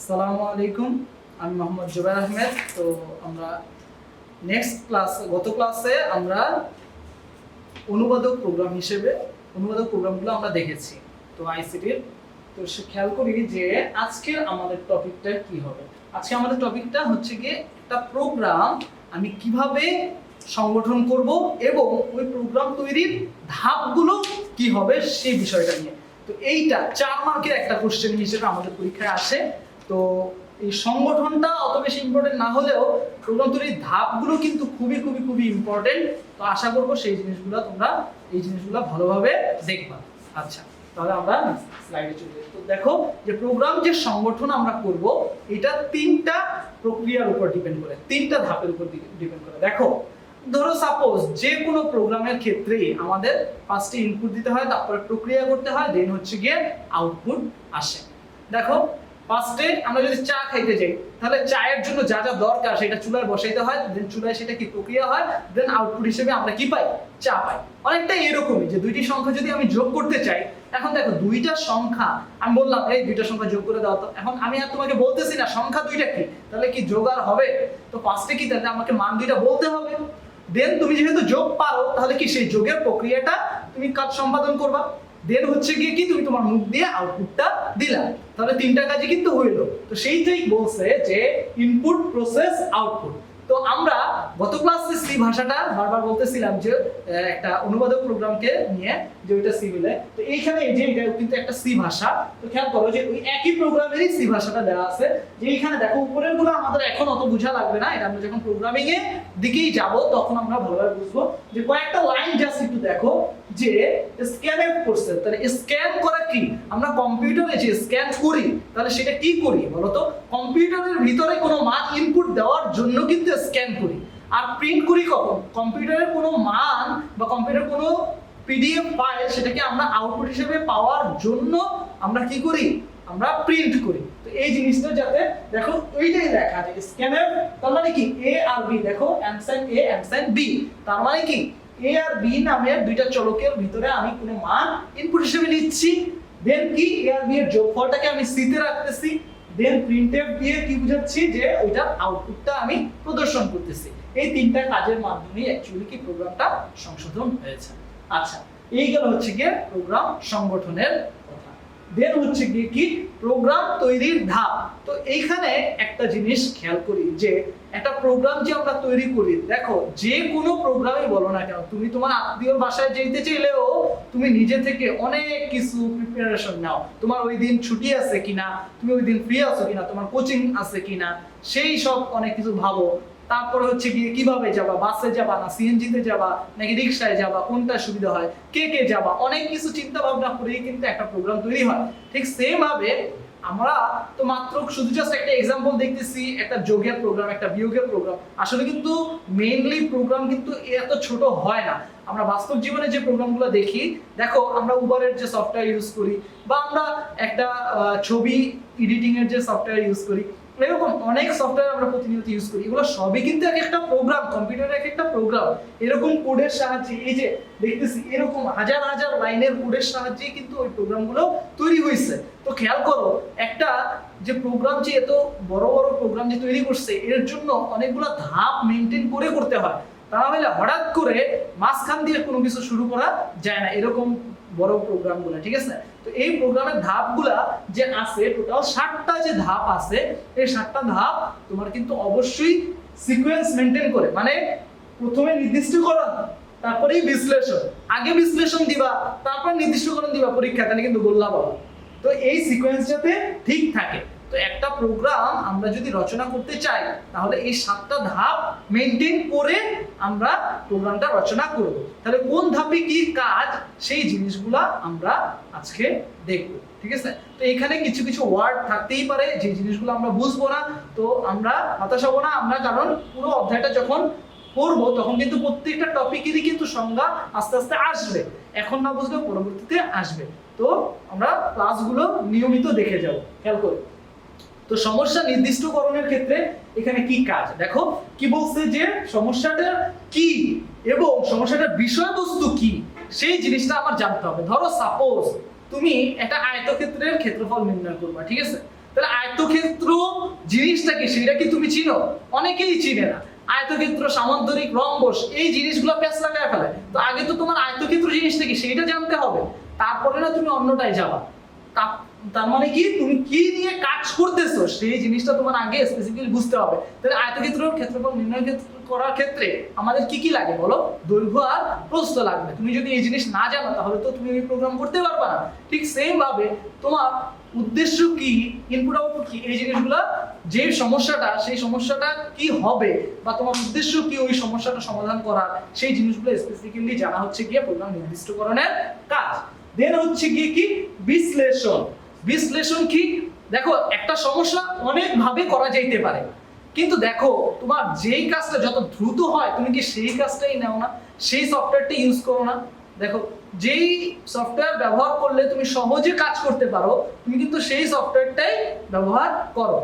আসসালামু আলাইকুম, আমি মোহাম্মদ জুবাইর আহমেদ। তো আমরা নেক্সট গত ক্লাসে আমরা অনুবাদক প্রোগ্রামগুলো আমরা দেখেছি। তো আইসিটির তো খেয়াল করি যে আজকে আমাদের টপিকটা কি হবে। আজকে আমাদের টপিকটা হচ্ছে গিয়ে একটা প্রোগ্রাম আমি কিভাবে সংগঠন করব এবং ওই প্রোগ্রাম তৈরির ধাপগুলো কি হবে সেই বিষয়টা নিয়ে। তো এইটা 4 মার্কের একটা কোশ্চেন হিসেবে আমাদের পরীক্ষায় আসে। তো এই সংগঠনটা অত বেশি ইম্পর্টেন্ট না হলেও প্রোগ্রাম তৈরির ধাপগুলো কিন্তু খুবই ইম্পর্টেন্ট। তো আশা করবো তোমরা এই জিনিসগুলো ভালোভাবে দেখবা। আচ্ছা, তাহলে আমরা স্লাইডে চলে যাই। তো দেখো যে প্রোগ্রাম যে সংগঠন আমরা করব এটা 3টা প্রক্রিয়ার উপর ডিপেন্ড করে, 3টা ধাপের উপর ডিপেন্ড করে। দেখো, ধরো সাপোজ যে কোনো প্রোগ্রামের ক্ষেত্রে আমাদের ফার্স্টে ইনপুট দিতে হয়, তারপরে প্রক্রিয়া করতে হয়, দেন হচ্ছে গিয়ে আউটপুট আসে। দেখো, ফার্স্টে আমরা যদি চা খাইতে যাই তাহলে চায়ের জন্য যা যা দরকার সেটা চুলায় বসাইতে হয়, দেন চুলায় সেটা কি প্রক্রিয়া হয়, দেন আউটপুট হিসেবে আমরা কি পাই? চা পাই। অনেকটা এরকমই যে দুইটি সংখ্যা যদি আমি যোগ করতে চাই, এখন দেখো দুইটা সংখ্যা আমি বললাম এই দুইটা সংখ্যা যোগ করে দাও। তো এখন আমি আর তোমাকে বলতেছি না সংখ্যা দুইটা কি, তাহলে কি যোগ আর হবে? তো ফার্স্টে কি তাহলে আমাকে মান দুইটা বলতে হবে। দেন তুমি যেহেতু যোগ পারো তাহলে কি সেই যোগের প্রক্রিয়াটা তুমি কাজ সম্পাদন করবা। দেন হচ্ছে গিয়ে কি তুমি তোমার মুখ দিয়ে আউটপুটটা দিলা। তাহলে 3টা কাজই কিন্তু হইলো। তো সেইটাই বলছে যে ইনপুট প্রসেস আউটপুট। তো আমরা গত ক্লাসে সি ভাষাটা বারবার বলতেছিলাম যে একটা অনুবাদক প্রোগ্রামকে নিয়ে যে ওইটা সি বলে। তো এইখানে এই যে এটা কিন্তু একটা সি ভাষা। তো খেয়াল করো যে ওই একই প্রোগ্রামেরই সি ভাষাটা দেওয়া আছে। যে এইখানে দেখো উপরের গুলো আমাদের এখন অত বোঝা লাগবে না, এটা আমরা যখন প্রোগ্রামিং এর দিকেই যাব তখন আমরা ভালোভাবে বুঝবো। যে কয়েকটা লাইন জাস্ট একটু দেখো যে স্ক্যান করছে, তাহলে স্ক্যান করা কি? আমরা কম্পিউটারে যে স্ক্যান করি তাহলে সেটা কি করি বলতো? কম্পিউটারের ভিতরে কোনো মান ইনপুট দেওয়ার জন্য কিন্তু স্ক্যান করি। আর প্রিন্ট করি কখন? কম্পিউটারের কোনো মান বা কম্পিউটার কোনো পিডিএফ ফাইল সেটাকে আমরা আউটপুট হিসেবে পাওয়ার জন্য আমরা কি করি? আমরা প্রিন্ট করি। তো এই জিনিসটা যাতে দেখো ওইটাই লেখা আছে স্ক্যানার। তার মানে কি এ আর বি, দেখো অ্যান্সার এ অ্যান্সার বি। তার মানে কি এ আর বি নামের দুইটা চলকের ভিতরে আমি কোনো মান ইনপুট হিসেবে নিচ্ছি। দেন কি এ আর বি এর যোগফলটাকে আমি সি তে রাখতেছি। দেন প্রিন্টএফ দিয়ে কি বুঝাচ্ছি যে ওইটার আউটপুটটা আমি প্রদর্শন করতেছি। এই 3টা কাজের মাধ্যমে অ্যাকচুয়ালি কি প্রোগ্রামটা সংশোধন হয়েছে। আচ্ছা, এই গেল হচ্ছে গিয়ে প্রোগ্রাম সংগঠনের কথা। দেন হচ্ছে গিয়ে কি প্রোগ্রাম তৈরির ধাপ। তো এইখানে একটা জিনিস খেয়াল করি যে একটা প্রোগ্রাম যে আমরা তৈরি করি, দেখো যে কোনো প্রোগ্রামই বলো না কেন, তুমি তোমার আত্মীয়র বাসায় যেতে চাইলেও তুমি নিজে থেকে অনেক কিছু প্রিপারেশন নাও। তোমার ওই দিন ছুটি আছে কিনা, তুমি ওই দিন ফ্রি আছো কিনা, তোমার কোচিং আছে কিনা, সেই সব অনেক কিছু ভাবো। তারপরে হচ্ছে গিয়ে কিভাবে যাবা, বাসে যাবা না সিএনজিতে যাবা নাকি রিকশায় যাবা, কোনটা সুবিধা হয়, কে কে যাবা, অনেক কিছু চিন্তা ভাবনা করেই কিন্তু একটা প্রোগ্রাম তৈরি হয়। ঠিক সেম ভাবে আমরা তো মাত্র শুধু জাস্ট একটা एग्जांपल দেখতেছি, একটা যোগের প্রোগ্রাম, একটা বিয়োগের প্রোগ্রাম। আসলে কিন্তু মেইনলি প্রোগ্রাম কিন্তু এত ছোট হয় না। আমরা বাস্তব জীবনে যে প্রোগ্রামগুলো দেখি, দেখো আমরা উবারের যে সফটওয়্যার ইউজ করি বা আমরা একটা ছবি এডিটিং এর যে সফটওয়্যার ইউজ করি, এরকম অনেক সফটওয়্যার আমরা প্রতিনিয়ত ইউজ করি। এগুলো সবই কিন্তু এক একটা প্রোগ্রাম, কম্পিউটারের এক একটা প্রোগ্রাম। এরকম কোডের সাহায্যে এই যে দেখতেছি এরকম হাজার হাজার লাইনের কোডের সাহায্যে কিন্তু ওই প্রোগ্রামগুলো তৈরি হয়েছে। তো খেয়াল করো একটা যে প্রোগ্রাম যে এত বড় বড় প্রোগ্রাম যে তৈরি করছে এর জন্য অনেকগুলো ধাপ মেইনটেইন করে করতে হয়। তা না হলে হঠাৎ করে মাঝখান দিয়ে কোনো কিছু শুরু করা যায় না এরকম বড় প্রোগ্রামগুলো, ঠিক আছে? তো এই প্রোগ্রামের ধাপগুলা যে আছে টোটাল 7টা যে ধাপ আছে, এই 7টা ধাপ তোমার কিন্তু অবশ্যই সিকোয়েন্স মেইনটেইন করে, মানে প্রথমে নির্দিষ্টকরণ, তারপরেই বিশ্লেষণ। আগে বিশ্লেষণ দিবা তারপর নির্দিষ্টকরণ দিবা পরীক্ষা, তাহলে কিন্তু গোল্লা পাবা। তো এই সিকোয়েন্স যাতে ঠিক থাকে। তো একটা প্রোগ্রাম আমরা যদি রচনা করতে চাই তাহলে এই 7টা ধাপ মেইনটেইন করে আমরা প্রোগ্রামটা রচনা করব। তাহলে কোন ধাপে কি কাজ সেই জিনিসগুলা আমরা আজকে দেখব, ঠিক আছে? তো এখানে কিছু কিছু ওয়ার্ড থাকতেই পারে যে জিনিসগুলো আমরা বুঝবো না। তো আমরা হতাশ হব না, আমরা কারণ পুরো অধ্যায়টা যখন পড়বো তখন কিন্তু প্রত্যেকটা টপিকেরই কিন্তু সংজ্ঞা আস্তে আস্তে আসবে, এখন না বুঝলে পরবর্তীতে আসবে। তো আমরা ক্লাসগুলো নিয়মিত দেখে যাব, খেয়াল করে। তো সমস্যা নির্দিষ্টকরণের ক্ষেত্রে এখানে কি কাজ, দেখো কি বলছে যে সমস্যাটা কি এবং সমস্যাটার বিষয়বস্তু কি সেই জিনিসটা আমার জানতে হবে। ধরো সাপোজ তুমি একটা আয়তক্ষেত্রের ক্ষেত্রফল নির্ণয় করবা, ঠিক আছে? তো তাহলে আয়তক্ষেত্র জিনিসটা কি সেটা কি তুমি চিনো? অনেকেই চিনে না। আয়তক্ষেত্র, সামান্তরিক, রম্বস এই জিনিসগুলো প্যাচ লাগায় ফেলে। তো আগে তো তোমার আয়তক্ষেত্র জিনিসটা কি সেইটা জানতে হবে, তারপরে না তুমি অন্যটায় যাবা। তার মানে কি তুমি কি নিয়ে কাজ করতেছো সেই জিনিসটা তোমার আগে স্পেসিফিক্যালি বুঝতে হবে। তাহলে আয়তক্ষেত্রের ক্ষেত্রফল নির্ণয় করার ক্ষেত্রে আমাদের কি কি লাগে বলো? দৈর্ঘ্য আর প্রস্থ লাগবে। তুমি যদি এই জিনিস না জানো তাহলে তো তুমি এই প্রোগ্রাম করতে পারবে না। ঠিক সেম ভাবে তোমার উদ্দেশ্য কি, ইনপুট আউটপুট কি, এই জিনিসগুলো যে সমস্যাটা সেই সমস্যাটা কি হবে বা তোমার উদ্দেশ্য কি ওই সমস্যাটা সমাধান করার, সেই জিনিসগুলো স্পেসিফিক্যালি জানা হচ্ছে গিয়ে প্রোগ্রাম নির্দিষ্টকরণের কাজ। দেন হচ্ছে গিয়ে কি বিশ্লেষণ। বিশ্লেষণ কি? দেখো একটা সমস্যা অনেক ভাবে করা যাইতে পারে, কিন্তু দেখো তোমার যেই কাজটা যত দ্রুত হয় তুমি কি সেই কাজটাই নাও না, সেই সফটওয়্যারটা ইউজ করো না? দেখো যেই সফটওয়্যার ব্যবহার করলে তুমি সহজে কাজ করতে পারো তুমি কিন্তু সেই সফটওয়্যারটাই ব্যবহার করো।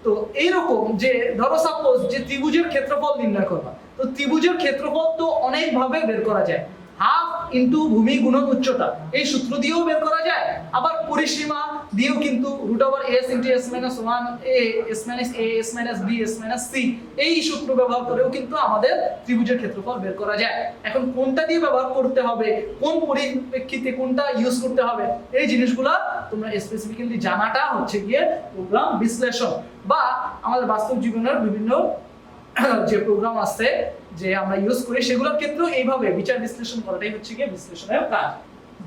তো এইরকম যে ধরো সাপোজ যে ত্রিভুজের ক্ষেত্রফল নির্ণয় করবা, তো ত্রিভুজের ক্ষেত্রফল তো অনেক ভাবে বের করা যায়। হাফ ইনটু ভূমি গুণন উচ্চতা, এই সূত্র দিয়েও বের করা যায়। আবার পরিসীমা দিয়েও কিন্তু √s * s-1 a s - b s - c এই সূত্র ব্যবহার করেও কিন্তু আমাদের ত্রিভুজের ক্ষেত্রফল বের করা যায়। এখন কোনটা দিয়ে ব্যবহার করতে হবে, কোন পরিপ্রেক্ষিতে কোনটা ইউজ করতে হবে, এই জিনিসগুলো তোমরা স্পেসিফিক্যালি জানাটা হচ্ছে গিয়ে প্রোগ্রাম বিশ্লেষণ। বা আমাদের বাস্তব জীবনের বিভিন্ন যে প্রোগ্রাম আছে যে আমরা ইউজ করি সেগুলোর ক্ষেত্রেও এইভাবে বিচার বিশ্লেষণ করাটাই হচ্ছে গিয়ে বিশ্লেষণের কাজ।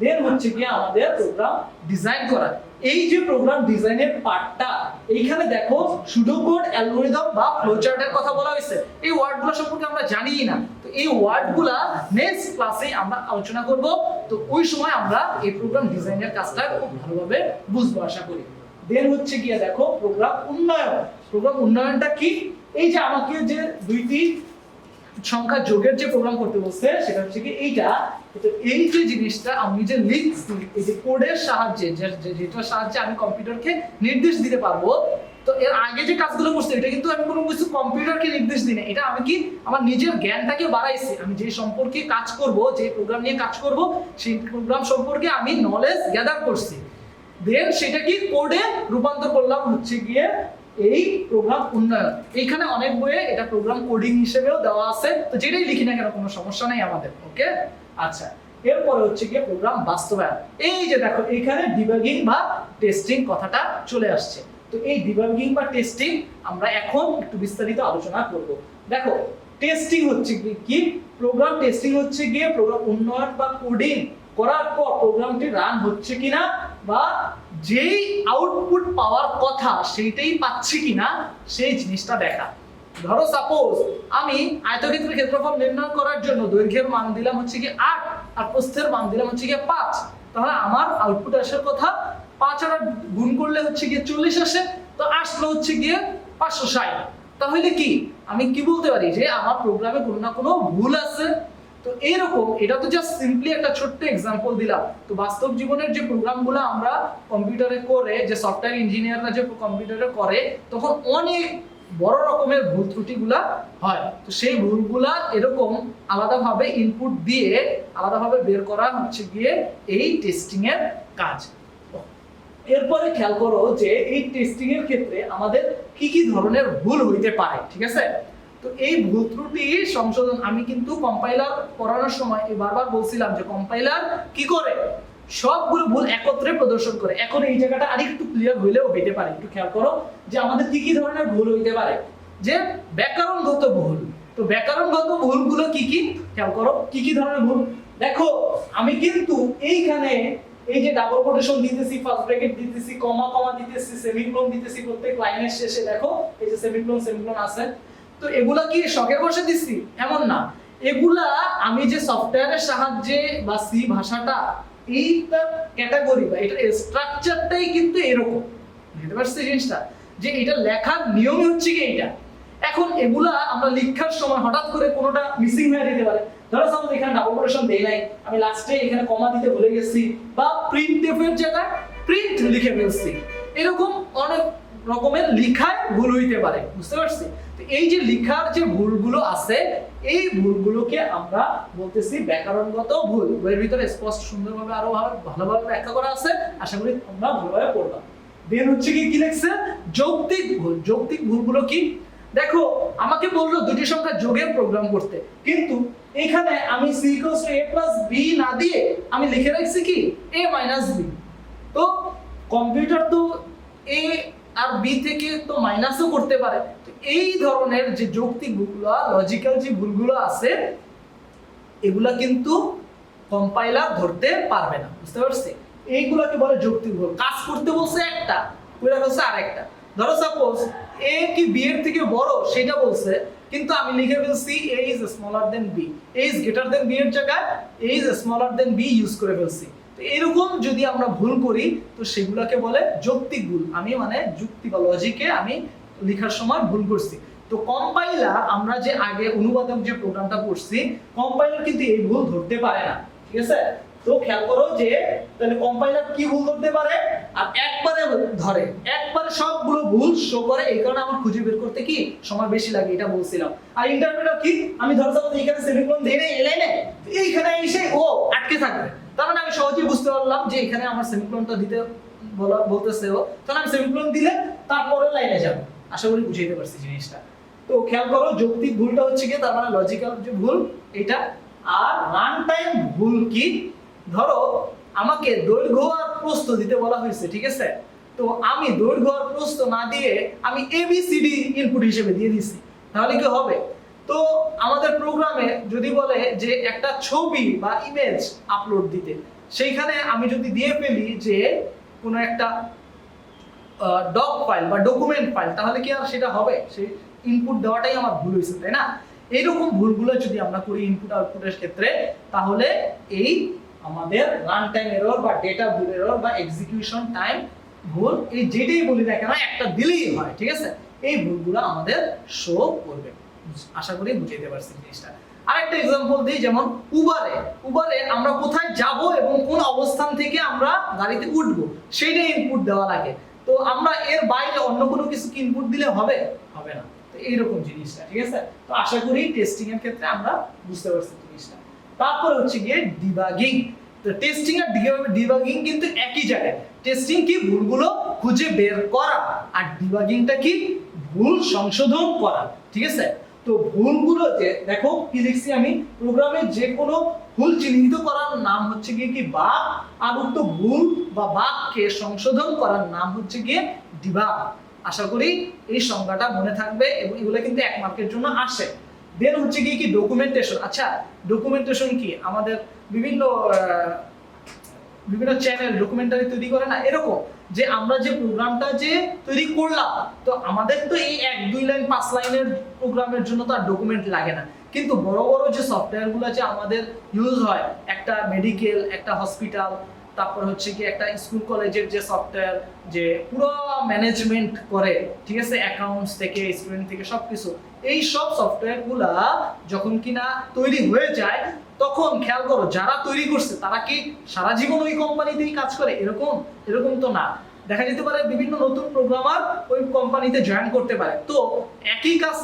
দেন হচ্ছে গিয়ে আমাদের প্রোগ্রাম ডিজাইন করা। এই যে প্রোগ্রাম ডিজাইনের পার্টটা, এইখানে দেখো সুডো কোড, অ্যালগরিদম বা ফ্লোচার্টের কথা বলা হয়েছে। এই ওয়ার্ডগুলো সম্পর্কে আমরা জানিই না, তো এই ওয়ার্ডগুলা নেক্সট ক্লাসে আমরা আলোচনা করব। তো ওই সময় আমরা এই প্রোগ্রাম ডিজাইনের কাজটা খুব ভালোভাবে বুঝবো আশা করি। দেন হচ্ছে গিয়ে দেখো প্রোগ্রাম উন্নয়ন। প্রোগ্রাম উন্নয়নটা কি? এই যে আমাকে যে দুইটি সংখ্যা যোগের যে প্রোগ্রাম করতে বলছে সেটা হচ্ছে কি এইটা। তো এই যে জিনিসটা আমি যে লিখছি এই যে কোডের সাহায্যে, যেটার সাহায্যে আমি কম্পিউটারকে নির্দেশ দিতে পারবো, তো এর আগে যে কাজগুলো করছি এটা কিন্তু আমি কোনো কিছু কম্পিউটারকে নির্দেশ দিই না, এটা আমি কি আমার নিজের জ্ঞানটাকে বাড়াইছি। আমি যে সম্পর্কে কাজ করব, যে প্রোগ্রাম নিয়ে কাজ করব সেই প্রোগ্রাম সম্পর্কে আমি নলেজ গ্যাদার করছি। দেন সেটা কি কোডে রূপান্তর করলাম হচ্ছে গিয়ে এই প্রোগ্রাম উন্নয়ন। এইখানে অনেক বইয়ে এটা প্রোগ্রাম কোডিং হিসেবেও দেওয়া আছে, তো যেটাই লিখি না কেন কোনো সমস্যা নেই আমাদের। ওকে, আচ্ছা, এরপরে হচ্ছে গিয়ে প্রোগ্রাম বাস্তবায়ন। এই যে দেখো এখানে ডিবাগিং বা টেস্টিং কথাটা চলে আসছে। তো এই ডিবাগিং বা টেস্টিং আমরা এখন একটু বিস্তারিত আলোচনা করব। দেখো টেস্টিং হচ্ছে কি? প্রোগ্রাম টেস্টিং হচ্ছে গিয়ে প্রোগ্রাম উন্নয়ন বা কোডিং করার পর প্রোগ্রামটি রান হচ্ছে কিনা বা যেই আউটপুট পাওয়ার কথা সেইটাই পাচ্ছি কিনা সেই জিনিসটা দেখা। ধরো সাপোজ আমি আয়তক্ষেত্রের ক্ষেত্রফল নির্ণয় করার জন্য দৈর্ঘ্যের মান দিলাম হচ্ছে কি 8 আর প্রস্থের মান দিলাম হচ্ছে কি 5, তাহলে আমার আউটপুট আসার কথা 5 আর গুণ করলে হচ্ছে গিয়ে 40 আসে, তো আসলো হচ্ছে গিয়ে 560। তাহলে কি আমি কি বলতে পারি যে আমার প্রোগ্রামে কোনো না কোনো ভুল আছে। তো এইরকম, এটা তো জাস্ট সিম্পলি একটা ছোট্ট এক্সাম্পল দিলাম। তো বাস্তব জীবনের যে প্রোগ্রামগুলো আমরা কম্পিউটারে করে, যে সফটওয়্যার ইঞ্জিনিয়াররা যে কম্পিউটারে করে, তখন অনেক বড় রকমের ভুল ত্রুটিগুলা হয়। তো সেই ভুলগুলা এরকম আলাদাভাবে ইনপুট দিয়ে আলাদাভাবে বের করা হচ্ছে গিয়ে এই টেস্টিং এর কাজ। এরপরে খেয়াল করো যে এই টেস্টিং এর ক্ষেত্রে আমাদের কি কি ধরনের ভুল হইতে পারে, ঠিক আছে? তো এই ভুল ত্রুটি সংশোধন আমি কিন্তু কম্পাইলার করানোর সময় বারবার বলছিলাম যে কম্পাইলার কি করে সবগুলো ভুল একত্রে প্রদর্শন করে। এখন এই জায়গাটা আরেকটু ক্লিয়ার হইলেও হইতে পারে। একটু খেয়াল করো যে আমাদের কি কি ধরনের ভুল হইতে পারে। যে ব্যাকরণগত ভুল। তো ব্যাকরণগত ভুলগুলো কি কি খেয়াল করো, কি কি ধরনের ভুল। দেখো আমি কিন্তু এইখানে এই যে ডাবল কোটেশন দিতেছি, ফার্স্ট ব্র্যাকেট দিতেছি, কমা কমা দিতেছি, সেমিকোলন দিতেছি, প্রত্যেক লাইনের শেষে দেখো এই যে সেমিকোলন আছে। তো এগুলা কি শখের বসে দিছি এমন না, এগুলা আমি যে সফটওয়্যারের সাহায্যে বা সি ভাষাটা এইটা ক্যাটাগরি বা এটা স্ট্রাকচারটাই কিন্তু এরকম, বুঝতে পারছি জিনিসটা, যে এটা লেখার নিয়ম হচ্ছে কি এইটা। এখন এগুলা আমরা লেখার সময় হঠাৎ করে কোনোটা মিসিং হয়ে যেতে পারে। ধরো সাপোজ এখানে ডাবল কোটেশন দেই নাই, আমি লাস্টে এখানে কমা দিতে ভুলে গেছি, বা প্রিন্ট এর জায়গায় প্রিন্ট লিখে ফেলছি, এরকম অনেক রকমের লিখায় ভুল হইতে পারে, বুঝতে পারছি? তো এই যে লিখার যে ভুলগুলো আছে এই ভুলগুলোকে আমরা বলতেছি ব্যাকরণগত ভুল। বইয়ের ভিতরে স্পষ্ট সুন্দরভাবে আরো ভালোভাবে ব্যাখ্যা করা আছে, আশা করি তোমরা ভালোভাবে পড়বা। দেন হচ্ছে কি লিখছে যৌক্তিক ভুল। যৌক্তিক ভুলগুলো কি, দেখো আমাকে বললো দুটি সংখ্যা যোগের প্রোগ্রাম করতে, কিন্তু এখানে আমি c a + b না দিয়ে আমি লিখে রাখছি কি a - b। তো কম্পিউটার তো a আর b থেকে তো মাইনাসও করতে পারে। তো এই ধরনের যে যৌক্তিক ভুলগুলো, লজিক্যাল যে ভুলগুলো আছে, এগুলা কিন্তু কম্পাইলার ধরতে পারবে না, বুঝতে পারছি? এইগুলোকে বলে যৌক্তিক ভুল। কাজ করতে বলছে একটা, কইরা ফেলছে আরেকটা। ধরো সাপোজ a কি b এর থেকে বড় সেটা বলছে, কিন্তু আমি লিখে ফেলছি a is smaller than b, a is greater than b এর জায়গায় a is smaller than b use করে ফেলছি। তো এরকম যদি আমরা ভুল করি তো সেগুলোকে বলে যৌক্তিক ভুল। আমি মানে যুক্তি বা লজিকে আমি লেখার সময় ভুল করছি। তো কম্পাইলার, আমরা যে আগে অনুবাদক যে প্রোগ্রামটা পড়ছি, কম্পাইলার কিন্তু এই ভুল ধরতে পারে না, ঠিক আছে? তো খেয়াল করো যে তাহলে কম্পাইলার কি ভুল ধরতে পারে আর একবারে ধরে, একবারে সবগুলো ভুল শো করে। এই কারণে আমার খুঁজে বের করতে কি সময় বেশি লাগে, এটা বলছিলাম। আর ইন্টারপ্রেটার কি, আমি ধরো এইখানে সেমিকোলন দিয়ে নেই এই লাইনে, এইখানে এসে ও আটকে থাকবে, তার মানে আমি সহজেই বুঝতে পারলাম যে এখানে আমার সেমিকোলনটা দিতে বলতেছে ও, তাহলে আমি সেমিকোলন দিলে তারপরের লাইনে যাব। আশা করি বুঝাইতে পারছি জিনিসটা। তো খেয়াল করো যৌক্তিক ভুলটা হচ্ছে কি, তার মানে লজিক্যাল যে ভুল এটা। আর রান টাইম ভুল কি, ধরো আমাকে দৈর্ঘ্য আর প্রস্থ দিতে বলা হয়েছে, ঠিক আছে? তো আমি দৈর্ঘ্য আর প্রস্থ না দিয়ে আমি ABCD ইনপুট হিসেবে দিয়ে দিছি, তাহলে কি হবে? তো আমাদের প্রোগ্রামে যদি বলে যে একটা ছবি বা ইমেজ আপলোড দিতে, সেইখানে আমি যদি দিয়ে ফেলি যে কোনো একটা ডক ফাইল বা ডকুমেন্ট ফাইল, তাহলে কি আর সেটা হবে? সেই ইনপুট দেওয়াটাই আমার ভুল হয়েছে, তাই না? এইরকম ভুলগুলো যদি আমরা করি ইনপুট আউটপুটের ক্ষেত্রে, তাহলে এই আমাদের রান টাইম এরর বা ডেটা ভুল এরর বা এক্সিকিউশন টাইম ভুল, এই যেটাই বলি না কেন একটা দিলেই হয়, ঠিক আছে? এই ভুলগুলো আমাদের শো করবে। আশা করি বুঝাইতে পারছি জিনিসটা। আরেকটা एग्जांपल দিই, যেমন উবারে আমরা কোথায় যাব এবং কোন অবস্থান থেকে আমরা গাড়িতে উঠব সেটা ইনপুট দেওয়া লাগে। তো আমরা এর বাইরে অন্য কোনো কিছু ইনপুট দিলে হবে না। তো এইরকম জিনিসটা, ঠিক আছে? তো আশা করি টেস্টিং এর ক্ষেত্রে আমরা বুঝতে পারছি জিনিসটা। তারপর হচ্ছে গিয়ে ডিবাগিং। তো টেস্টিং আর ডিবাগিং কিন্তু একই জায়গায়। টেস্টিং কি ভুলগুলো খুঁজে বের করা, আর ডিবাগিংটা কি ভুল সংশোধন করা, ঠিক আছে? তো ভুলগুলো যে দেখো কি লিখছি আমি, প্রোগ্রামে যে কোনো ভুল চিহ্নিত করার নাম হচ্ছে গিয়ে কি বাগ, আর উক্ত ভুল বা বাগকে সংশোধন করার নাম হচ্ছে গিয়ে ডিবাগ। আশা করি এই সংজ্ঞাটা মনে থাকবে এবং এগুলো কিন্তু 1 মার্কের জন্য আসে। দেন হচ্ছে গিয়ে কি ডকুমেন্টেশন। আচ্ছা, ডকুমেন্টেশন কি, আমাদের বিভিন্ন চ্যানেল ডকুমেন্টারি তৈরি করে না, এরকম যে আমরা যে প্রোগ্রামটা যে তৈরি করলাম, তো আমাদের তো এই 1-2 লাইন 5 লাইনের প্রোগ্রামের জন্য তো আর ডকুমেন্ট লাগে না। কিন্তু বড় বড় যে সফটওয়্যারগুলো যে আমাদের ইউজ হয়, একটা মেডিকেল, একটা হসপিটাল, তারপর হচ্ছে কি একটা স্কুল কলেজের যে সফটওয়্যার যে পুরো ম্যানেজমেন্ট করে, ঠিক আছে, অ্যাকাউন্টস থেকে স্টুডেন্ট থেকে সবকিছু, এই সব সফটওয়্যারগুলা যখন কিনা তৈরি হয়ে যায়, তখন খেয়াল করো যারা তৈরি করছে তারা কি সারা জীবন ওই কোম্পানিতেই কাজ করে? এরকম তো না। দেখা যেতে পারে বিভিন্ন নতুন প্রোগ্রামার ওই কোম্পানিতে জয়েন করতে পারে। তো একই কাজ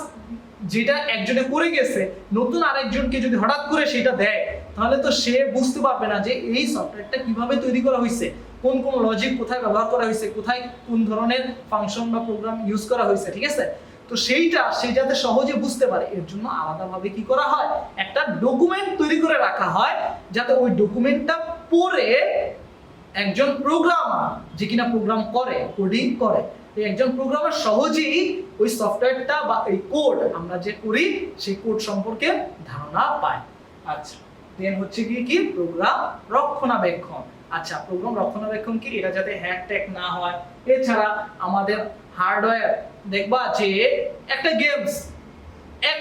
যেটা একজনে করে গেছে, নতুন আরেকজনকে যদি হঠাৎ করে সেটা দেয়, তাহলে তো সে বুঝতে পারবে না যে এই সফটওয়্যারটা কিভাবে তৈরি করা হয়েছে, কোন কোন লজিক কোথায় ব্যবহার করা হয়েছে, কোথায় কোন ধরনের ফাংশন বা প্রোগ্রাম ইউজ করা হয়েছে, ঠিক আছে? তো সে যাতে সহজে বুঝতে পারে, এর জন্য আলাদাভাবে কি করা হয়, একটা ডকুমেন্ট তৈরি করে রাখা হয়, যাতে ওই ডকুমেন্টটা পড়ে একজন প্রোগ্রামার যে কিনা প্রোগ্রাম করে, কোডিং করে, একজন প্রোগ্রামার সহজেই ওই সফটওয়্যারটা বা এই কোড আমরা যে করি সেই কোড সম্পর্কে ধারণা পায়। আচ্ছা, দেন হচ্ছে কি প্রোগ্রাম রক্ষণাবেক্ষণ। আচ্ছা, প্রোগ্রাম রক্ষণাবেক্ষণ কি, এটা যাতে হ্যাক ট্যাক না হয়। এছাড়া আমাদের হার্ডওয়্যার দেখবা যে একটা গেমস এক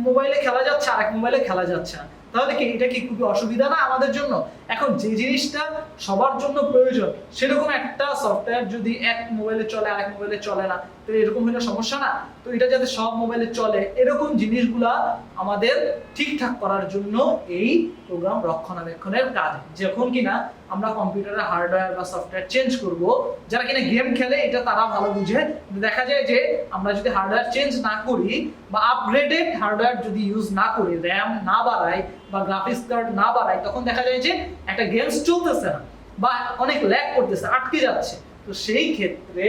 মোবাইলে খেলা যাচ্ছে আর এক মোবাইলে খেলা যাচ্ছে না, তাহলে কি এটা কি খুবই অসুবিধা না আমাদের জন্য? এখন যে জিনিসটা সবার জন্য প্রয়োজন, সেরকম একটা সফটওয়্যার যদি এক মোবাইলে চলে আর এক মোবাইলে চলে না, তাহলে এরকম হলে সমস্যা না? তো এটা যাতে সব মোবাইলে চলে, এরকম জিনিসগুলা আমাদের ঠিকঠাক করার জন্য এই প্রোগ্রাম রক্ষণাবেক্ষণের কাজ। যখন কিনা আমরা কম্পিউটারের হার্ডওয়্যার বা সফটওয়্যার চেঞ্জ করব, যারা কিনা গেম খেলে এটা তারা ভালো বুঝে, দেখা যায় যে আমরা যদি হার্ডওয়্যার চেঞ্জ না করি বা আপগ্রেডেড হার্ডওয়্যার যদি ইউজ না করি, র্যাম না বাড়াই বা গ্রাফিক্স কার্ড না বাড়াই, তখন দেখা যায় যে একটা গেমস চলতেছে না বা অনেক ল্যাগ করতেছে, আটকে যাচ্ছে। তো সেই ক্ষেত্রে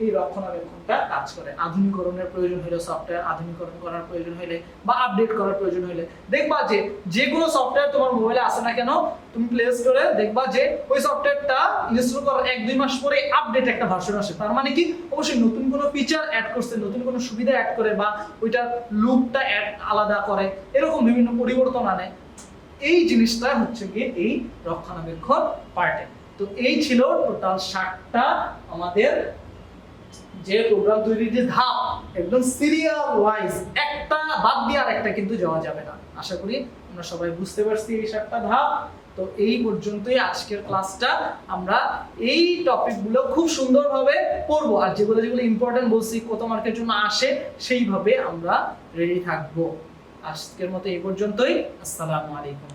এই রক্ষণাবেক্ষণটা কাজ করে। আধুনিকরণের প্রয়োজন হলে, সফটওয়্যার আধুনিকরণ করার প্রয়োজন হলে বা আপডেট করার প্রয়োজন হলে, দেখবা যে কোনো সফটওয়্যার তোমার মোবাইলে আসে না কেন, তুমি প্লে স্টোরে দেখবা যে ওই সফটওয়্যারটা ইনস্টল করার 1-2 মাস পরে আপডেট একটা ভার্সন আসে। তার মানে কি, অবশ্যই নতুন কোনো ফিচার অ্যাড করছে, নতুন কোনো সুবিধা অ্যাড করে বা ওইটার লুকটা আলাদা করে, এরকম বিভিন্ন পরিবর্তন আনে। এই জিনিসটা হচ্ছে গিয়ে এই রক্ষণাবেক্ষণ পার্টে। তো এই ছিল টোটাল 7টা আমাদের যে প্রোগ্রাম তৈরির যে ধাপ, একদম সিরিয়াল ওয়াইজ, একটা বাদ দিয়ে আর একটা কিন্তু যাওয়া যাবে না। আশা করি আমরা সবাই বুঝতে পারছি এই 7টা ধাপ। তো এই পর্যন্তই আজকের ক্লাসটা। আমরা এই টপিকগুলো খুব সুন্দরভাবে পড়বো, আর যেগুলো ইম্পর্টেন্ট বলছি, কত মার্কের জন্য আসে, সেইভাবে আমরা রেডি থাকবো। আজকের মতো এই পর্যন্তই। আসসালামু আলাইকুম।